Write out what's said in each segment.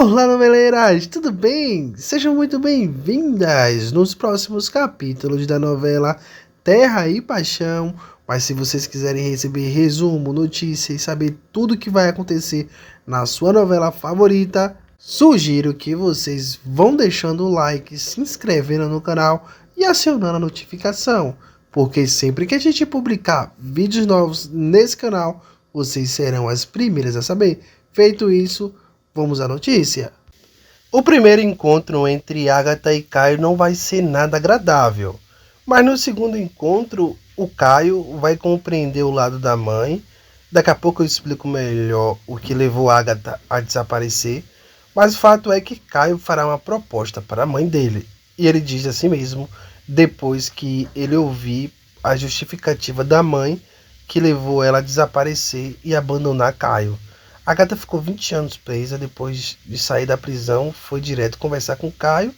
Olá, noveleiras, tudo bem? Sejam muito bem-vindas nos próximos capítulos da novela Terra e Paixão. Mas se vocês quiserem receber resumo, notícia e saber tudo o que vai acontecer na sua novela favorita, sugiro que vocês vão deixando o like, se inscrevendo no canal e acionando a notificação, porque sempre que a gente publicar vídeos novos nesse canal, vocês serão as primeiras a saber. Feito isso, vamos à notícia. O primeiro encontro entre Agatha e Caio não vai ser nada agradável. Mas no segundo encontro, o Caio vai compreender o lado da mãe. Daqui a pouco eu explico melhor o que levou Agatha a desaparecer. Mas o fato é que Caio fará uma proposta para a mãe dele. E ele diz a si mesmo, depois que ele ouvir a justificativa da mãe que levou ela a desaparecer e abandonar Caio. Agatha ficou 20 anos presa, depois de sair da prisão, foi direto conversar com Caio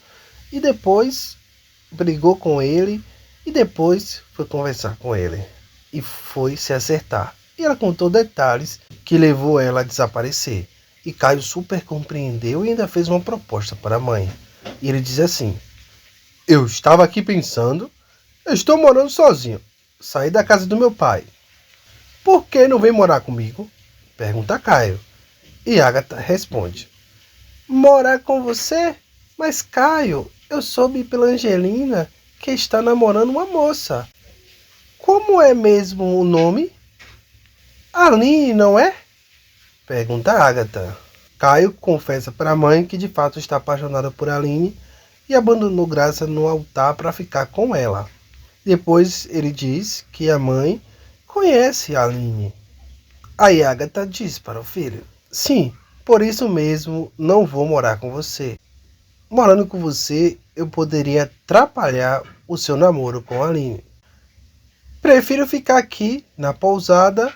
e depois brigou com ele e depois foi conversar com ele e foi se acertar. E ela contou detalhes que levou ela a desaparecer. E Caio super compreendeu e ainda fez uma proposta para a mãe. E ele diz assim: eu estava aqui pensando, eu estou morando sozinho, saí da casa do meu pai. Por que não vem morar comigo? Pergunta Caio. E Agatha responde: morar com você? Mas Caio, eu soube pela Angelina que está namorando uma moça. Como é mesmo o nome? Aline, não é? Pergunta Agatha. Caio confessa para a mãe que de fato está apaixonado por Aline e abandonou Graça no altar para ficar com ela. Depois ele diz que a mãe conhece a Aline. Aí Agatha diz para o filho: sim, por isso mesmo não vou morar com você. Morando com você, eu poderia atrapalhar o seu namoro com a Aline. Prefiro ficar aqui na pousada,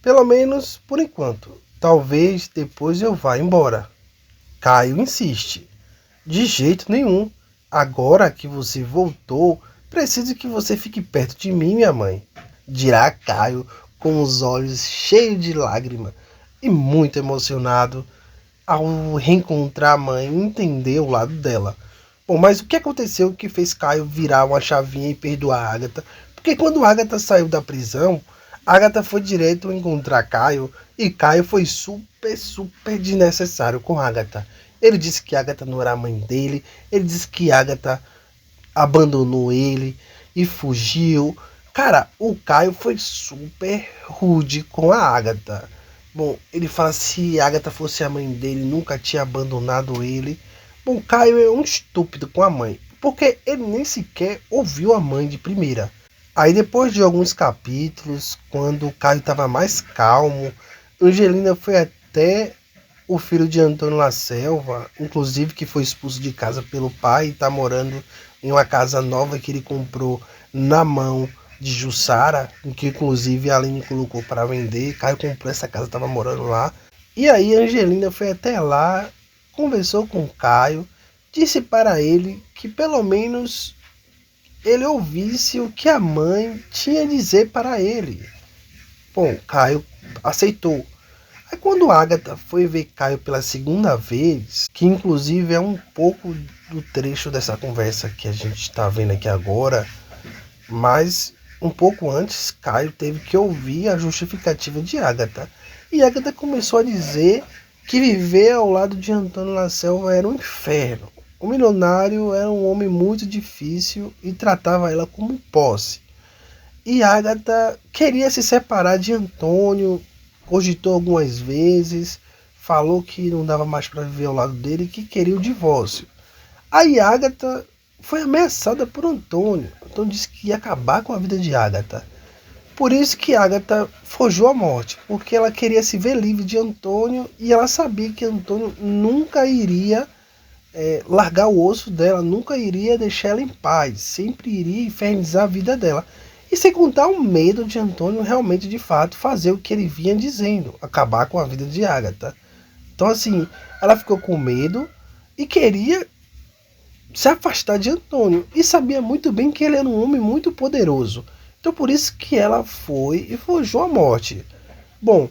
pelo menos por enquanto. Talvez depois eu vá embora. Caio insiste: de jeito nenhum. Agora que você voltou, preciso que você fique perto de mim, minha mãe. Dirá Caio com os olhos cheios de lágrima e muito emocionado ao reencontrar a mãe e entender o lado dela. Bom, mas o que aconteceu que fez Caio virar uma chavinha e perdoar a Agatha? Porque quando a Agatha saiu da prisão, Agatha foi direto encontrar Caio e Caio foi super desnecessário com Agatha. Ele disse que Agatha não era a mãe dele, ele disse que Agatha abandonou ele e fugiu. Cara, o Caio foi super rude com a Agatha. Bom, ele fala se a Agatha fosse a mãe dele, nunca tinha abandonado ele. Bom, Caio é um estúpido com a mãe, porque ele nem sequer ouviu a mãe de primeira. Aí depois de alguns capítulos, quando o Caio estava mais calmo, Angelina foi até o filho de Antônio La Selva, inclusive que foi expulso de casa pelo pai e está morando em uma casa nova que ele comprou na mão de Jussara, em que inclusive a Aline colocou para vender. Caio comprou essa casa, estava morando lá. E aí Angelina foi até lá, conversou com Caio, disse para ele que pelo menos ele ouvisse o que a mãe tinha a dizer para ele. Bom, Caio aceitou. Aí quando Agatha foi ver Caio pela segunda vez, que inclusive é um pouco do trecho dessa conversa que a gente está vendo aqui agora, mas um pouco antes, Caio teve que ouvir a justificativa de Agatha. E Agatha começou a dizer que viver ao lado de Antônio La Selva era um inferno. O milionário era um homem muito difícil e tratava ela como posse. E Agatha queria se separar de Antônio, cogitou algumas vezes, falou que não dava mais para viver ao lado dele e que queria o divórcio. Aí Agatha foi ameaçada por Antônio. Antônio disse que ia acabar com a vida de Agatha. Por isso que Agatha fugiu à morte, porque ela queria se ver livre de Antônio e ela sabia que Antônio nunca iria largar o osso dela, nunca iria deixar ela em paz, sempre iria infernizar a vida dela. E sem contar o medo de Antônio realmente, de fato, fazer o que ele vinha dizendo, acabar com a vida de Agatha. Então assim, ela ficou com medo e queria se afastar de Antônio e sabia muito bem que ele era um homem muito poderoso. Então por isso que ela foi e fugiu à morte. Bom,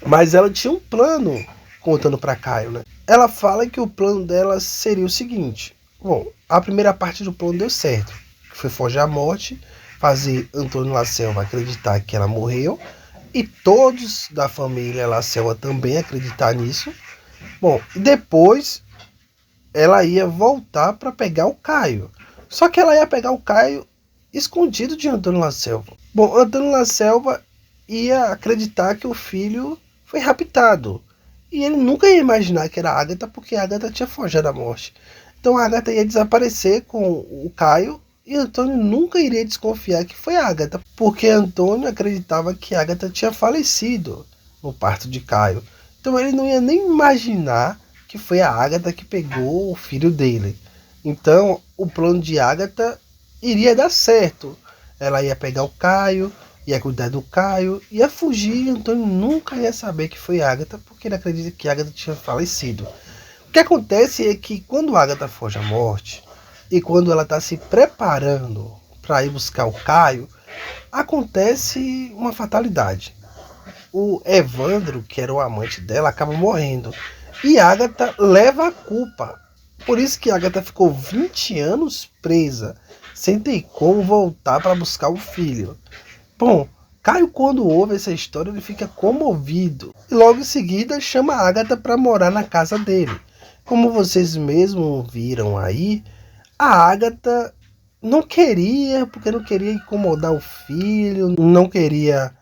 mas ela tinha um plano, contando para Caio, né? ela fala que o plano dela seria o seguinte. Bom, a primeira parte do plano deu certo, que foi forjar a morte, fazer Antônio Lacerda acreditar que ela morreu, e todos da família Lacerda também acreditar nisso. Bom, e depois ela ia voltar para pegar o Caio. Só que ela ia pegar o Caio escondido de Antônio Lacerda. Bom, Antônio Lacerda ia acreditar que o filho foi raptado. E ele nunca ia imaginar que era a Agatha, porque a Agatha tinha forjado a morte. Então a Agatha ia desaparecer com o Caio e Antônio nunca iria desconfiar que foi a Agatha, porque Antônio acreditava que a Agatha tinha falecido no parto de Caio. Então ele não ia nem imaginar que foi a Agatha que pegou o filho dele. Então o plano de Agatha iria dar certo. Ela ia pegar o Caio, ia cuidar do Caio, ia fugir e Antônio nunca ia saber que foi Agatha, porque ele acredita que Agatha tinha falecido. O que acontece é que quando Agatha foge à morte e quando ela está se preparando para ir buscar o Caio, acontece uma fatalidade. O Evandro, que era o amante dela, acaba morrendo. E Agatha leva a culpa. Por isso que Agatha ficou 20 anos presa, sem ter como voltar para buscar o filho. Bom, Caio, quando ouve essa história, ele fica comovido. E logo em seguida chama a Agatha para morar na casa dele. Como vocês mesmos viram aí, a Agatha não queria, porque não queria incomodar o filho, não queria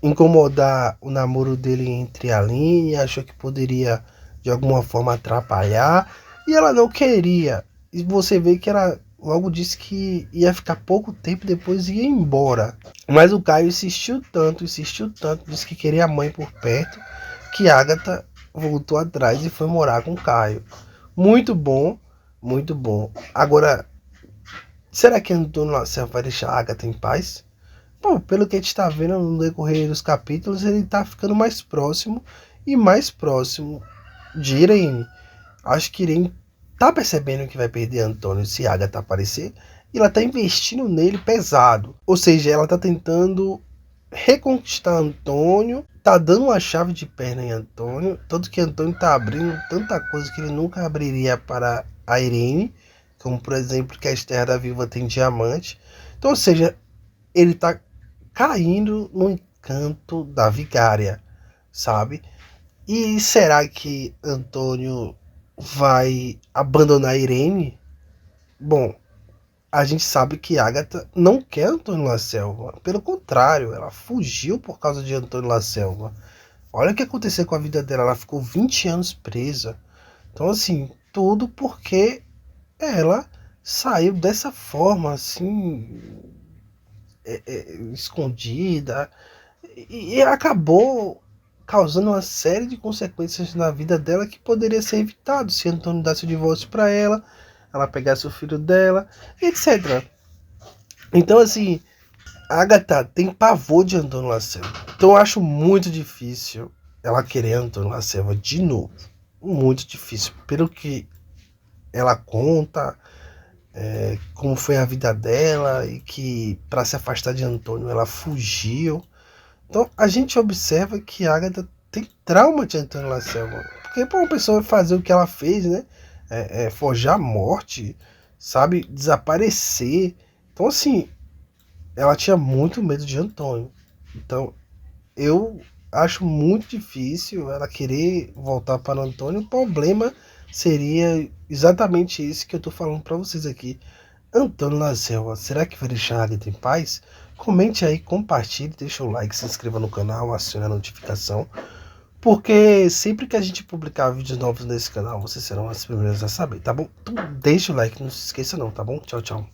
incomodar o namoro dele entre a Aline, achou que poderia de alguma forma atrapalhar, e ela não queria. E você vê que ela logo disse que ia ficar pouco tempo, depois ia embora. Mas o Caio insistiu tanto, disse que queria a mãe por perto, que Agatha voltou atrás e foi morar com o Caio. Muito bom, muito bom. Agora, será que Antônio Lacerda vai deixar a Agatha em paz? Bom, pelo que a gente está vendo no decorrer dos capítulos, ele está ficando mais próximo e mais próximo de Irene. Acho que Irene tá percebendo que vai perder Antônio se Agatha aparecer e ela tá investindo nele pesado. Ou seja, ela tá tentando reconquistar Antônio, tá dando uma chave de perna em Antônio, tanto que Antônio tá abrindo tanta coisa que ele nunca abriria para a Irene, como por exemplo que a Terra da Viúva tem diamante. Então, ou seja, ele tá caindo no encanto da vigária, sabe? E será que Antônio vai abandonar Irene? Bom, a gente sabe que Agatha não quer Antônio Lacerda. Pelo contrário, ela fugiu por causa de Antônio Lacerda. Olha o que aconteceu com a vida dela. Ela ficou 20 anos presa. Então, assim, tudo porque ela saiu dessa forma, assim, escondida. E acabou causando uma série de consequências na vida dela que poderia ser evitado se Antônio desse o divórcio para ela pegasse o filho dela, etc. Então, assim, a Agatha tem pavor de Antônio Lacerda. Então, eu acho muito difícil ela querer Antônio Lacerda de novo. Muito difícil. Pelo que ela conta, como foi a vida dela e que para se afastar de Antônio ela fugiu. Então a gente observa que a Agatha tem trauma de Antônio Lacerda. Porque para uma pessoa fazer o que ela fez, né? Forjar a morte, sabe? Desaparecer. Então, assim, ela tinha muito medo de Antônio. Então, eu acho muito difícil ela querer voltar para o Antônio. O problema seria exatamente isso que eu tô falando para vocês aqui. Antônio Lacerda, será que vai deixar a Agatha em paz? Comente aí, compartilhe, deixa o like, se inscreva no canal, acione a notificação. Porque sempre que a gente publicar vídeos novos nesse canal, vocês serão as primeiras a saber, tá bom? Então deixa o like, não se esqueça não, tá bom? Tchau, tchau.